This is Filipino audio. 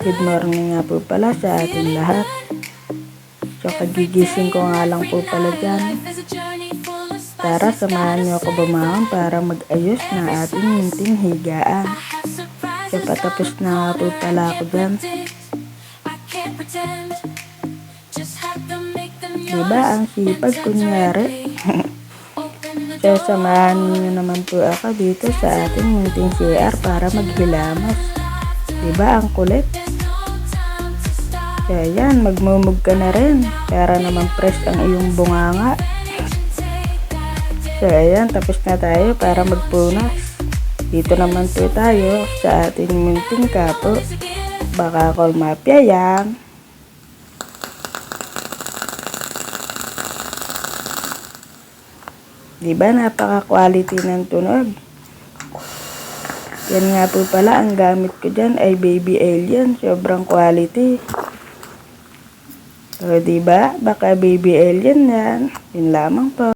Good morning nga po pala sa ating lahat. So kagigising ko nga lang po pala dyan. Tara, samahan niyo ako bumangon para mag-ayos ng ating munting higaan. So patapos na nga po pala ako dyan. Diba ang sipag kunyari? So samahan niyo naman po ako dito sa ating munting CR para maghilamas. Diba ang kulit? Kaya yan, magmumug ka na rin para naman fresh ang iyong bunganga. So ayan, tapos na tayo para magpunas. Dito naman po tayo sa ating munting kapo. Baka call mafia yan. Diba napaka-quality ng tunog? Yan nga po pala, ang gamit ko dyan ay Baby Alien. Sobrang quality. So, diba? Baka Baby Alien yan. Yun lamang po.